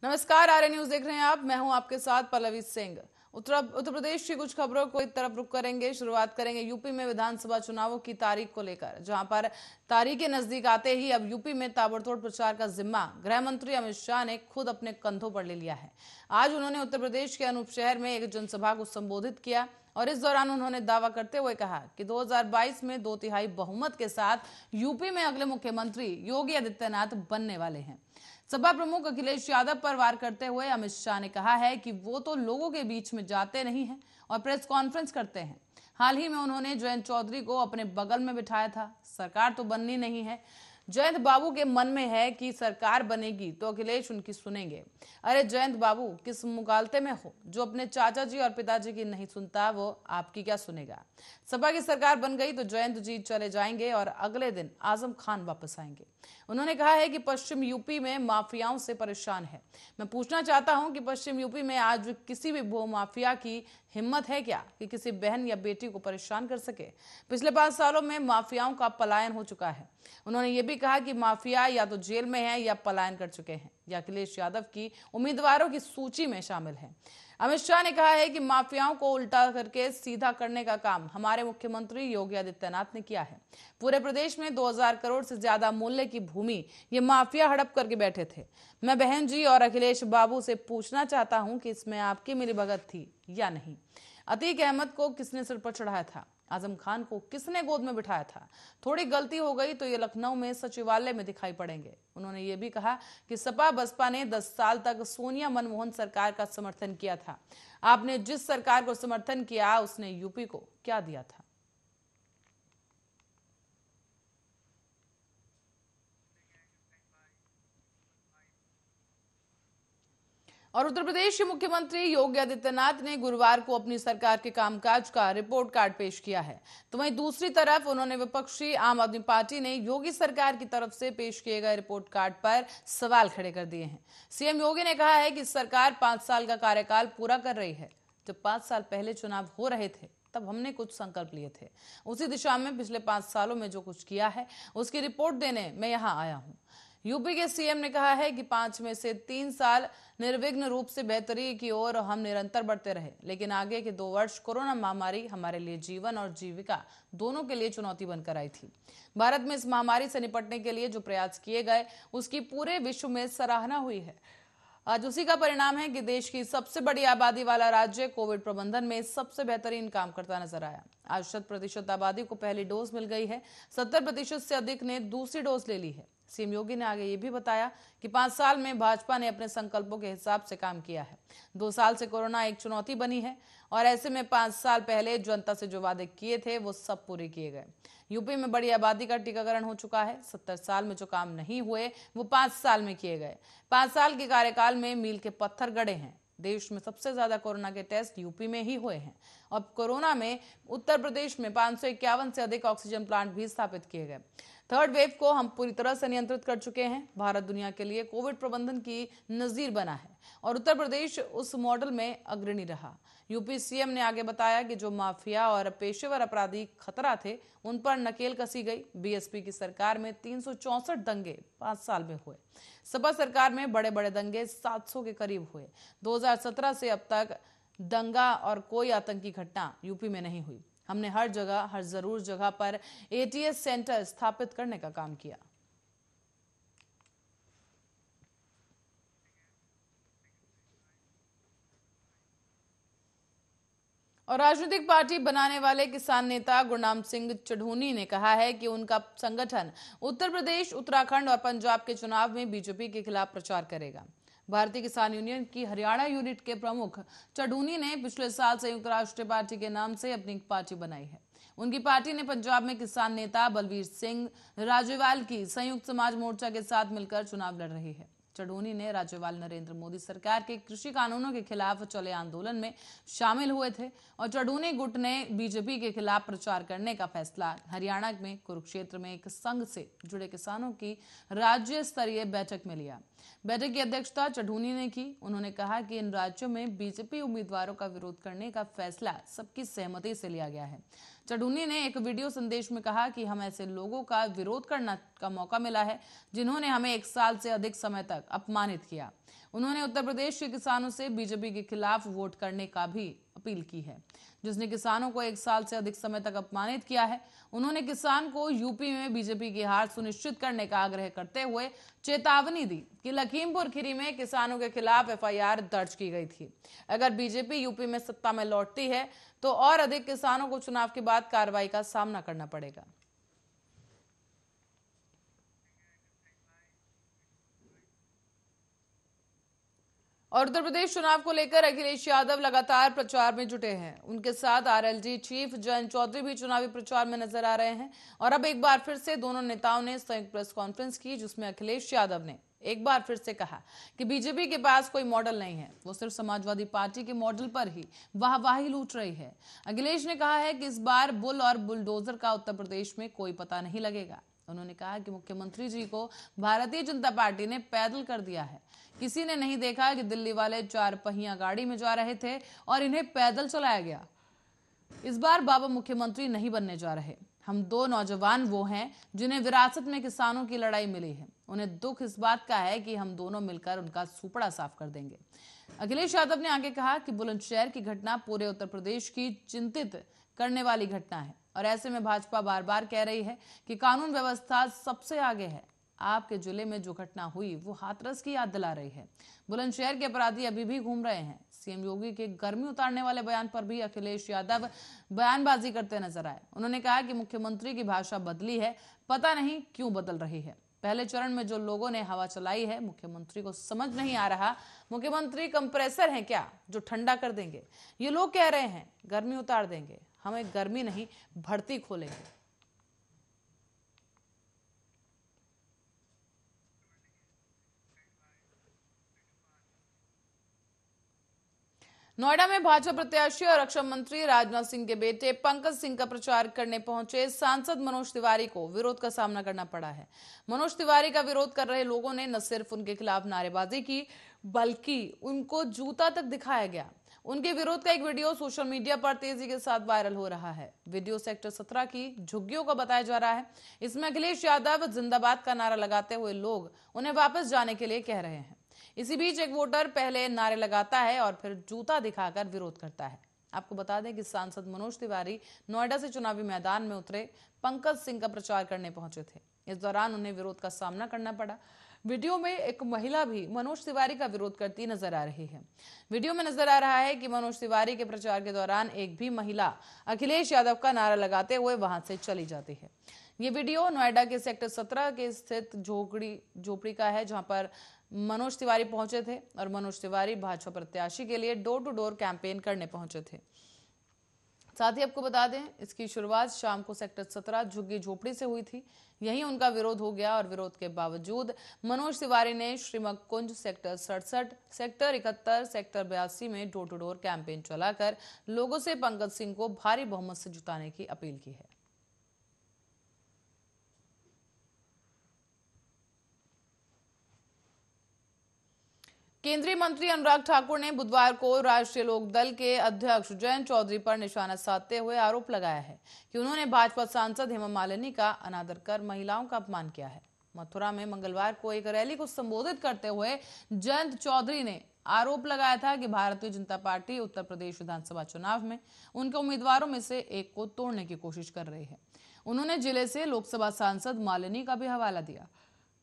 नमस्कार, आर्य न्यूज देख रहे हैं आप। मैं हूं आपके साथ पल्लवी सिंह। उत्तर प्रदेश की कुछ खबरों को एक तरफ रुक करेंगे। शुरुआत करेंगे यूपी में विधानसभा चुनावों की तारीख को लेकर, जहां पर तारीख के नजदीक आते ही अब यूपी में ताबड़तोड़ प्रचार का जिम्मा गृह मंत्री अमित शाह ने खुद अपने कंधों पर ले लिया है। आज उन्होंने उत्तर प्रदेश के अनूप शहर में एक जनसभा को संबोधित किया और इस दौरान उन्होंने दावा करते हुए कहा कि 2022 में 2/3 बहुमत के साथ यूपी में अगले मुख्यमंत्री योगी आदित्यनाथ बनने वाले हैं। सपा प्रमुख अखिलेश यादव पर वार करते हुए अमित शाह ने कहा है कि वो तो लोगों के बीच में जाते नहीं हैं और प्रेस कॉन्फ्रेंस करते हैं। हाल ही में उन्होंने जयंत चौधरी को अपने बगल में बिठाया था। सरकार तो बननी नहीं है। जयंत बाबू के मन में है कि सरकार बनेगी तो अखिलेश उनकी सुनेंगे। अरे जयंत बाबू, किस मुकालते में हो? जो अपने चाचा जी और पिताजी की नहीं सुनता वो आपकी क्या सुनेगा? सपा की सरकार बन गई तो जयंत जी चले जाएंगे और अगले दिन आजम खान वापस आएंगे। उन्होंने कहा है कि पश्चिम यूपी में माफियाओं से परेशान है। मैं पूछना चाहता हूं कि पश्चिम यूपी में आज किसी भी भू माफिया की हिम्मत है क्या कि किसी बहन या बेटी को परेशान कर सके? पिछले 5 सालों में माफियाओं का पलायन हो चुका है। उन्होंने ये भी कहा कि माफिया या तो जेल में है या पलायन कर चुके हैं या अखिलेश यादव की उम्मीदवारों की सूची में शामिल है। अमित शाह ने कहा है कि माफियाओं को उल्टा करके सीधा करने का काम हमारे मुख्यमंत्री योगी आदित्यनाथ ने किया है। पूरे प्रदेश में 2000 करोड़ से ज्यादा मूल्य की भूमि ये माफिया हड़प करके बैठे थे। मैं बहन जी और अखिलेश बाबू से पूछना चाहता हूं कि इसमें आपकी मिलीभगत थी या नहीं? अतीक अहमद को किसने सिर पर चढ़ाया था? आजम खान को किसने गोद में बिठाया था? थोड़ी गलती हो गई तो ये लखनऊ में सचिवालय में दिखाई पड़ेंगे। उन्होंने ये भी कहा कि सपा बसपा ने 10 साल तक सोनिया मनमोहन सरकार का समर्थन किया था। आपने जिस सरकार को समर्थन किया उसने यूपी को क्या दिया था? और उत्तर प्रदेश के मुख्यमंत्री योगी आदित्यनाथ ने गुरुवार को अपनी सरकार के कामकाज का रिपोर्ट कार्ड पेश किया है। तो वहीं दूसरी तरफ उन्होंने विपक्षी आम आदमी पार्टी ने योगी सरकार की तरफ से पेश किए गए रिपोर्ट कार्ड पर सवाल खड़े कर दिए हैं। सीएम योगी ने कहा है कि सरकार 5 साल का कार्यकाल पूरा कर रही है। जब 5 साल पहले चुनाव हो रहे थे तब हमने कुछ संकल्प लिए थे। उसी दिशा में पिछले 5 सालों में जो कुछ किया है उसकी रिपोर्ट देने मैं यहाँ आया हूँ। यूपी के सीएम ने कहा है कि 5 में से 3 साल निर्विघ्न रूप से बेहतरी की ओर हम निरंतर बढ़ते रहे, लेकिन आगे के 2 वर्ष कोरोना महामारी हमारे लिए जीवन और जीविका दोनों के लिए चुनौती बनकर आई थी। भारत में इस महामारी से निपटने के लिए जो प्रयास किए गए उसकी पूरे विश्व में सराहना हुई है। आज उसी का परिणाम है कि देश की सबसे बड़ी आबादी वाला राज्य कोविड प्रबंधन में सबसे बेहतरीन काम करता नजर आया। आज 100% आबादी को पहली डोज मिल गई है। 70% से अधिक ने दूसरी डोज ले ली है। सीएम योगी ने आगे ये भी बताया कि 5 साल में भाजपा ने अपने संकल्पों के हिसाब से काम किया है। 2 साल से कोरोना एक चुनौती बनी है और ऐसे में 5 साल पहले जनता से जो वादे किए थे वो सब पूरे किए गए। यूपी में बड़ी आबादी का टीकाकरण हो चुका है। 70 साल में जो काम नहीं हुए वो 5 साल में किए गए। 5 साल के कार्यकाल में मील के पत्थर गड़े हैं। देश में सबसे ज्यादा कोरोना के टेस्ट यूपी में ही हुए हैं। अब कोरोना में उत्तर प्रदेश में 551 से अधिक ऑक्सीजन प्लांट भी स्थापित किए गए। थर्ड वेव को हम पूरी तरह से नियंत्रित कर चुके हैं। भारत दुनिया के लिए कोविड प्रबंधन की नजीर बना है और उत्तर प्रदेश उस मॉडल में अग्रणी रहा। यूपी सीएम ने आगे बताया कि जो माफिया और पेशेवर अपराधी खतरा थे उन पर नकेल कसी गई। बीएसपी की सरकार में 364 दंगे 5 साल में हुए। सपा सरकार में बड़े बड़े दंगे 700 के करीब हुए। 2017 से अब तक दंगा और कोई आतंकी घटना यूपी में नहीं हुई। हमने हर जगह हर जरूर जगह पर एटीएस सेंटर स्थापित करने का काम किया। और राजनीतिक पार्टी बनाने वाले किसान नेता गुरनाम सिंह चढ़ूनी ने कहा है कि उनका संगठन उत्तर प्रदेश, उत्तराखंड और पंजाब के चुनाव में बीजेपी के खिलाफ प्रचार करेगा। भारतीय किसान यूनियन की हरियाणा यूनिट के प्रमुख चढ़ूनी ने पिछले साल संयुक्त राष्ट्र पार्टी के नाम से अपनी पार्टी बनाई है। उनकी पार्टी ने पंजाब में किसान नेता बलवीर सिंह राजेवाल की संयुक्त समाज मोर्चा के साथ मिलकर चुनाव लड़ रही है। चढ़ूनी ने राज्यपाल नरेंद्र मोदी सरकार के कृषि कानूनों के खिलाफ चले आंदोलन में शामिल हुए थे और चढ़ूनी गुट ने बीजेपी के खिलाफ प्रचार करने का फैसला हरियाणा में कुरुक्षेत्र में एक संघ से जुड़े किसानों की राज्य स्तरीय बैठक में लिया। बैठक की अध्यक्षता चढ़ूनी ने की। उन्होंने कहा कि इन राज्यों में बीजेपी उम्मीदवारों का विरोध करने का फैसला सबकी सहमति से लिया गया है। चढ़ूनी ने एक वीडियो संदेश में कहा कि हम ऐसे लोगों का विरोध करने का मौका मिला है जिन्होंने हमें 1 साल से अधिक समय तक अपमानित किया। उन्होंने उत्तर प्रदेश के किसानों से बीजेपी के खिलाफ वोट करने का भी अपील की है, जिसने किसानों को 1 साल से अधिक समय तक अपमानित किया है। उन्होंने किसान को यूपी में बीजेपी की हार सुनिश्चित करने का आग्रह करते हुए चेतावनी दी कि लखीमपुर खीरी में किसानों के खिलाफ एफआईआर दर्ज की गई थी। अगर बीजेपी यूपी में सत्ता में लौटती है तो और अधिक किसानों को चुनाव के बाद कार्रवाई का सामना करना पड़ेगा। और उत्तर प्रदेश चुनाव को लेकर अखिलेश यादव लगातार प्रचार में जुटे हैं। उनके साथ आरएलडी चीफ जयंत चौधरी भी चुनावी प्रचार में नजर आ रहे हैं। और अब एक बार फिर से दोनों नेताओं ने संयुक्त प्रेस कॉन्फ्रेंस की, जिसमें अखिलेश यादव ने एक बार फिर से कहा कि बीजेपी के पास कोई मॉडल नहीं है, वो सिर्फ समाजवादी पार्टी के मॉडल पर ही वाहवाही लूट रही है। अखिलेश ने कहा है कि इस बार बुल और बुलडोजर का उत्तर प्रदेश में कोई पता नहीं लगेगा। उन्होंने कहा कि मुख्यमंत्री जी को भारतीय जनता पार्टी ने पैदल कर दिया है। किसी ने नहीं देखा कि दिल्ली वाले 4 पहिया गाड़ी में जा रहे थे और इन्हें पैदल चलाया गया। इस बार बाबा मुख्यमंत्री नहीं बनने जा रहे। हम 2 नौजवान वो हैं जिन्हें विरासत में किसानों की लड़ाई मिली है। उन्हें दुख इस बात का है कि हम दोनों मिलकर उनका सुपड़ा साफ कर देंगे। अखिलेश यादव ने आगे कहा कि बुलंदशहर की घटना पूरे उत्तर प्रदेश की चिंतित करने वाली घटना है और ऐसे में भाजपा बार बार कह रही है कि कानून व्यवस्था सबसे आगे है। आपके जिले में जो घटना हुई वो हाथरस की याद दिला रही है। बुलंदशहर के अपराधी अभी भी घूम रहे हैं। सीएम योगी के गर्मी उतारने वाले बयान पर भी अखिलेश यादव बयानबाजी करते नजर आए। उन्होंने कहा कि मुख्यमंत्री की भाषा बदली है, पता नहीं क्यों बदल रही है। पहले चरण में जो लोगों ने हवा चलाई है, मुख्यमंत्री को समझ नहीं आ रहा मुख्यमंत्री कंप्रेसर हैं क्या जो ठंडा कर देंगे। ये लोग कह रहे हैं गर्मी उतार देंगे, हमें गर्मी नहीं भर्ती खोलेंगे। नोएडा में भाजपा प्रत्याशी और रक्षा मंत्री राजनाथ सिंह के बेटे पंकज सिंह का प्रचार करने पहुंचे सांसद मनोज तिवारी को विरोध का सामना करना पड़ा है। मनोज तिवारी का विरोध कर रहे लोगों ने न सिर्फ उनके खिलाफ नारेबाजी की, बल्कि उनको जूता तक दिखाया गया। उनके विरोध का एक वीडियो सोशल मीडिया पर तेजी के साथ वायरल हो रहा है। वीडियो सेक्टर 17 की झुग्गियों का बताया जा रहा है। इसमें अखिलेश यादव जिंदाबाद का नारा लगाते हुए लोग उन्हें वापस जाने के लिए कह रहे हैं। इसी बीच एक वोटर पहले नारे लगाता है और फिर जूता दिखाकर विरोध करता है। आपको बता दें कि सांसद मनोज तिवारी नोएडा से चुनावी मैदान में उतरे पंकज सिंह का प्रचार करने पहुंचे थे। इस दौरान उन्हें विरोध का सामना करना पड़ा। वीडियो में एक महिला भी मनोज तिवारी का विरोध करती नजर आ रही है। वीडियो में नजर आ रहा है कि मनोज तिवारी के प्रचार के दौरान एक भी महिला अखिलेश यादव का नारा लगाते हुए वहां से चली जाती है। ये वीडियो नोएडा के सेक्टर 17 के स्थित झोपड़ी का है, जहां पर मनोज तिवारी पहुंचे थे और मनोज तिवारी भाजपा प्रत्याशी के लिए डोर टू डोर कैंपेन करने पहुंचे थे। साथ ही आपको बता दें, इसकी शुरुआत शाम को सेक्टर 17 झुग्गी झोपड़ी से हुई थी। यहीं उनका विरोध हो गया और विरोध के बावजूद मनोज तिवारी ने श्रीमक कुंज, सेक्टर 67, सेक्टर 71, सेक्टर 82 में डोर टू डोर कैंपेन चलाकर लोगों से पंकज सिंह को भारी बहुमत से जिताने की अपील की है। केंद्रीय मंत्री अनुराग ठाकुर ने बुधवार को राष्ट्रीय लोकदल के अध्यक्ष जयंत चौधरी पर निशाना साधते हुए आरोप लगाया है कि उन्होंने भाजपा सांसद हेमा मालिनी का अनादर कर महिलाओं का अपमान किया है। मथुरा में मंगलवार को एक रैली को संबोधित करते हुए जयंत चौधरी ने आरोप लगाया था कि भारतीय जनता पार्टी उत्तर प्रदेश विधानसभा चुनाव में उनके उम्मीदवारों में से एक को तोड़ने की कोशिश कर रही है। उन्होंने जिले से लोकसभा सांसद मालिनी का भी हवाला दिया।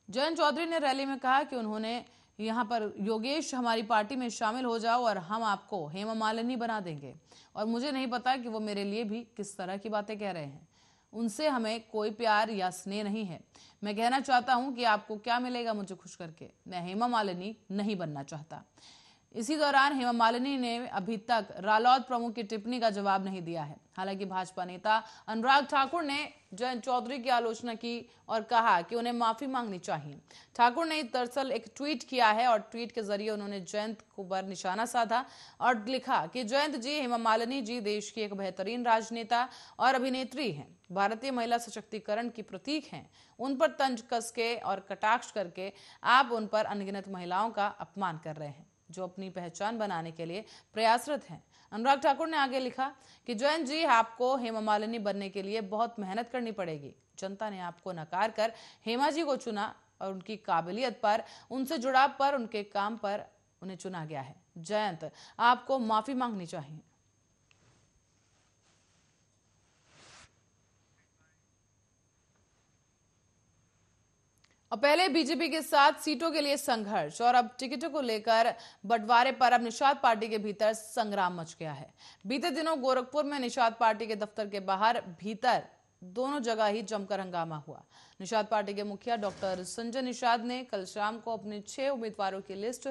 जयंत चौधरी ने रैली में कहा कि उन्होंने यहाँ पर योगेश हमारी पार्टी में शामिल हो जाओ और हम आपको हेमा मालिनी बना देंगे, और मुझे नहीं पता कि वो मेरे लिए भी किस तरह की बातें कह रहे हैं। उनसे हमें कोई प्यार या स्नेह नहीं है। मैं कहना चाहता हूं कि आपको क्या मिलेगा मुझे खुश करके। मैं हेमा मालिनी नहीं बनना चाहता। इसी दौरान हेमा मालिनी ने अभी तक रालोद प्रमुख की टिप्पणी का जवाब नहीं दिया है। हालांकि भाजपा नेता अनुराग ठाकुर ने जयंत चौधरी की आलोचना की और कहा कि उन्हें माफी मांगनी चाहिए। ठाकुर ने दरअसल एक ट्वीट किया है और ट्वीट के जरिए उन्होंने जयंत को पर निशाना साधा और लिखा कि जयंत जी, हेमा मालिनी जी देश की एक बेहतरीन राजनेता और अभिनेत्री हैं, भारतीय महिला सशक्तिकरण की प्रतीक हैं। उन पर तंज कस के और कटाक्ष करके आप उन पर अनगिनत महिलाओं का अपमान कर रहे हैं जो अपनी पहचान बनाने के लिए प्रयासरत हैं। अनुराग ठाकुर ने आगे लिखा कि जयंत जी, आपको हेमा मालिनी बनने के लिए बहुत मेहनत करनी पड़ेगी। जनता ने आपको नकार कर हेमा जी को चुना और उनकी काबिलियत पर, उनसे जुड़ाव पर, उनके काम पर उन्हें चुना गया है। जयंत, आपको माफी मांगनी चाहिए। और पहले बीजेपी के साथ सीटों के लिए संघर्ष और अब टिकटों को लेकर बंटवारे पर अब निषाद पार्टी के भीतर संग्राम मच गया है। बीते दिनों गोरखपुर में निषाद पार्टी के दफ्तर के बाहर भीतर दोनों जगह ही जमकर हंगामा हुआ। निषाद पार्टी के मुखिया डॉक्टर संजय निषाद ने कल शाम को अपने 6 उम्मीदवारों की लिस्ट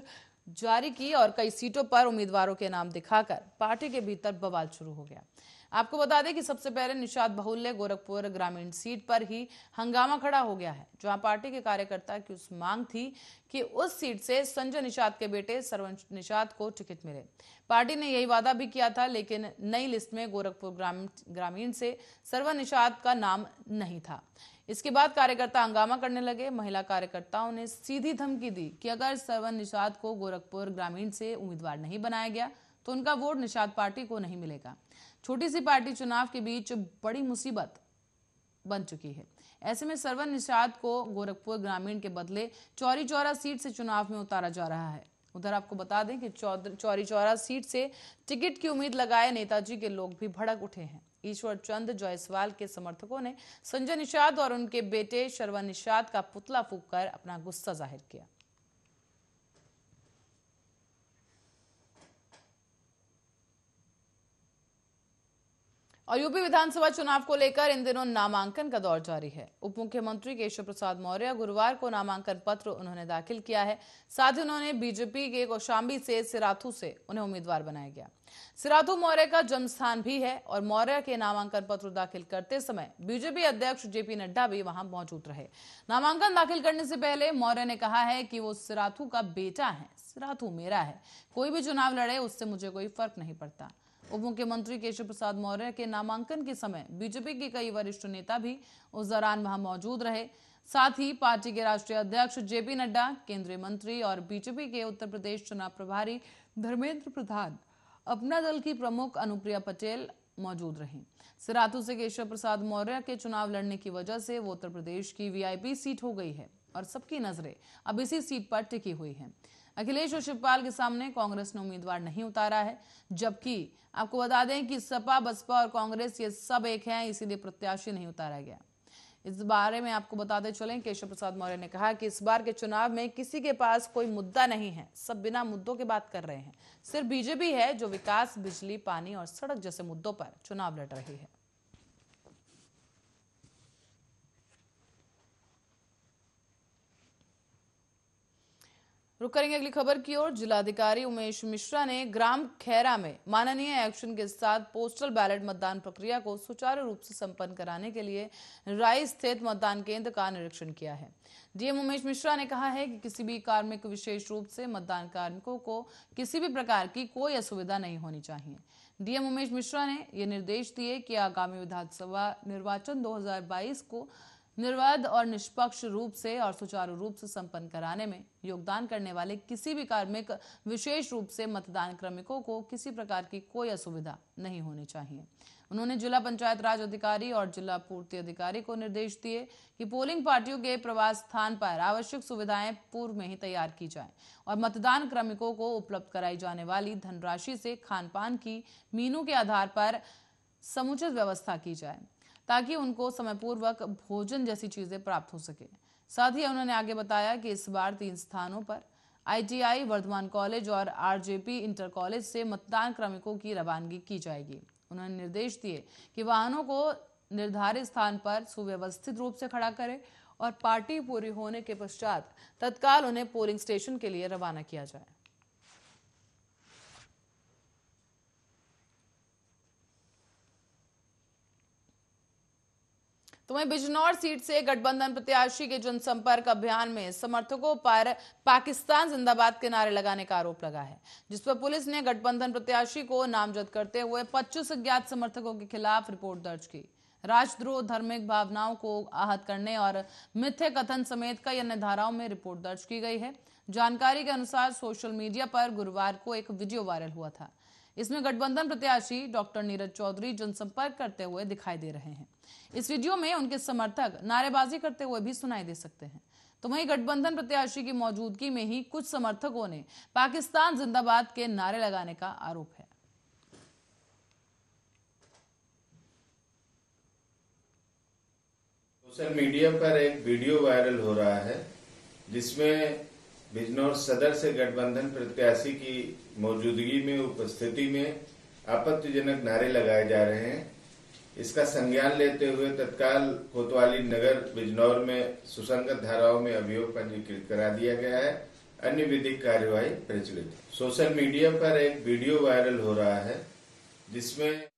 जारी की और कई सीटों पर उम्मीदवारों के नाम दिखाकर पार्टी के भीतर बवाल शुरू हो गया। आपको बता दें कि सबसे पहले निषाद बहुल्य गोरखपुर ग्रामीण सीट पर ही हंगामा खड़ा हो गया है, जहां पार्टी के कार्यकर्ता की उस मांग थी कि उस सीट से संजय निषाद के बेटे सरवन निषाद को टिकट मिले। पार्टी ने यही वादा भी किया था, लेकिन नई लिस्ट में गोरखपुर ग्रामीण से सरवन निषाद का नाम नहीं था। इसके बाद कार्यकर्ता हंगामा करने लगे। महिला कार्यकर्ताओं ने सीधी धमकी दी कि अगर सरवन निषाद को गोरखपुर ग्रामीण से उम्मीदवार नहीं बनाया गया तो उनका वोट निषाद पार्टी को नहीं मिलेगा। छोटी सी पार्टी चुनाव के बीच बड़ी मुसीबत बन चुकी है। ऐसे में सरवन निषाद को गोरखपुर ग्रामीण के बदले चौरी चौरा सीट से चुनाव में उतारा जा रहा है। उधर आपको बता दें कि चौरी चौरा सीट से टिकट की उम्मीद लगाए नेताजी के लोग भी भड़क उठे हैं। ईश्वर चंद जायसवाल के समर्थकों ने संजय निषाद और उनके बेटे सरवन निषाद का पुतला फूंककर अपना गुस्सा जाहिर किया। और यूपी विधानसभा चुनाव को लेकर इन दिनों नामांकन का दौर जारी है। उप मुख्यमंत्री केशव प्रसाद मौर्य गुरुवार को नामांकन पत्र उन्होंने दाखिल किया है। साथ ही उन्होंने बीजेपी के कौशाम्बी से सिराथू से उन्हें उम्मीदवार बनाया गया। सिराथू मौर्य का जन्म स्थान भी है और मौर्य के नामांकन पत्र दाखिल करते समय बीजेपी अध्यक्ष जेपी नड्डा भी वहां मौजूद रहे। नामांकन दाखिल करने से पहले मौर्य ने कहा है कि वो सिराथू का बेटा है, सिराथू मेरा है, कोई भी चुनाव लड़े उससे मुझे कोई फर्क नहीं पड़ता। उप मुख्यमंत्री केशव प्रसाद मौर्य के नामांकन के समय बीजेपी के कई वरिष्ठ नेता भी उस दौरान वहां मौजूद रहे। साथ ही पार्टी के राष्ट्रीय अध्यक्ष जेपी नड्डा, केंद्रीय मंत्री और बीजेपी के उत्तर प्रदेश चुनाव प्रभारी धर्मेंद्र प्रधान, अपना दल की प्रमुख अनुप्रिया पटेल मौजूद रही। सिराथू से केशव प्रसाद मौर्य के चुनाव लड़ने की वजह से वो उत्तर प्रदेश की वीआईपी सीट हो गई है और सबकी नजरें अब इसी सीट पर टिकी हुई हैं। अखिलेश और शिवपाल के सामने कांग्रेस ने उम्मीदवार नहीं उतारा है, जबकि आपको बता दें कि सपा, बसपा और कांग्रेस ये सब एक हैं, इसीलिए प्रत्याशी नहीं उतारा गया। इस बारे में आपको बताते चलें, केशव प्रसाद मौर्य ने कहा कि इस बार के चुनाव में किसी के पास कोई मुद्दा नहीं है, सब बिना मुद्दों के बात कर रहे हैं। सिर्फ बीजेपी है जो विकास, बिजली, पानी और सड़क जैसे मुद्दों पर चुनाव लड़ रही है। रुक करेंगे अगली खबर की ओर। जिलाधिकारी उमेश मिश्रा ने ग्राम खैरा में माननीय एक्शन के साथ पोस्टल बैलेट मतदान प्रक्रिया को सुचारू रूप से संपन्न कराने के लिए राई स्थित मतदान केंद्र का निरीक्षण किया है। डीएम उमेश मिश्रा ने कहा है कि किसी भी कार्मिक, विशेष रूप से मतदान कार्मिकों को किसी भी प्रकार की कोई असुविधा नहीं होनी चाहिए। डीएम उमेश मिश्रा ने ये निर्देश दिए कि आगामी विधानसभा निर्वाचन 2022 को निर्बाध और निष्पक्ष रूप से और सुचारू रूप से संपन्न कराने में योगदान करने वाले किसी भी कार्मिक, विशेष रूप से मतदान कार्मिकों को किसी प्रकार की कोई असुविधा नहीं होनी चाहिए। उन्होंने जिला पंचायत राज अधिकारी और जिला पूर्ति अधिकारी को निर्देश दिए कि पोलिंग पार्टियों के प्रवास स्थान पर आवश्यक सुविधाएं पूर्व में ही तैयार की जाएं और मतदान कार्मिकों को उपलब्ध कराई जाने वाली धनराशि से खान पान की मीनू के आधार पर समुचित व्यवस्था की जाए ताकि उनको समयपूर्वक भोजन जैसी चीजें प्राप्त हो सके। साथ ही उन्होंने आगे बताया कि इस बार 3 स्थानों पर आईटीआई, वर्धमान कॉलेज और आरजेपी इंटर कॉलेज से मतदान कार्मिकों की रवानगी की जाएगी। उन्होंने निर्देश दिए कि वाहनों को निर्धारित स्थान पर सुव्यवस्थित रूप से खड़ा करें और पार्टी पूरी होने के पश्चात तत्काल उन्हें पोलिंग स्टेशन के लिए रवाना किया जाए। तो वहीं बिजनौर सीट से गठबंधन प्रत्याशी के जनसंपर्क अभियान में समर्थकों पर पाकिस्तान जिंदाबाद के नारे लगाने का आरोप लगा है, जिस पर पुलिस ने गठबंधन प्रत्याशी को नामजद करते हुए 25 अज्ञात समर्थकों के खिलाफ रिपोर्ट दर्ज की। राष्ट्रद्रोह, धार्मिक भावनाओं को आहत करने और मिथ्या कथन समेत कई अन्य धाराओं में रिपोर्ट दर्ज की गई है। जानकारी के अनुसार सोशल मीडिया पर गुरुवार को एक वीडियो वायरल हुआ था। इसमें गठबंधन प्रत्याशी डॉक्टर नीरज चौधरी जनसंपर्क करते हुए दिखाई दे रहे हैं। इस वीडियो में उनके समर्थक नारेबाजी करते हुए भी सुनाई दे सकते हैं। तो वहीं गठबंधन प्रत्याशी की मौजूदगी में ही कुछ समर्थकों ने पाकिस्तान जिंदाबाद के नारे लगाने का आरोप है। सोशल मीडिया पर एक वीडियो वायरल हो रहा है जिसमें बिजनौर सदर से गठबंधन प्रत्याशी की मौजूदगी में उपस्थिति में आपत्तिजनक नारे लगाए जा रहे हैं। इसका संज्ञान लेते हुए तत्काल कोतवाली नगर बिजनौर में सुसंगत धाराओं में अभियोग पंजीकृत करा दिया गया है। अन्य विधिक कार्यवाही प्रचलित। सोशल मीडिया पर एक वीडियो वायरल हो रहा है जिसमें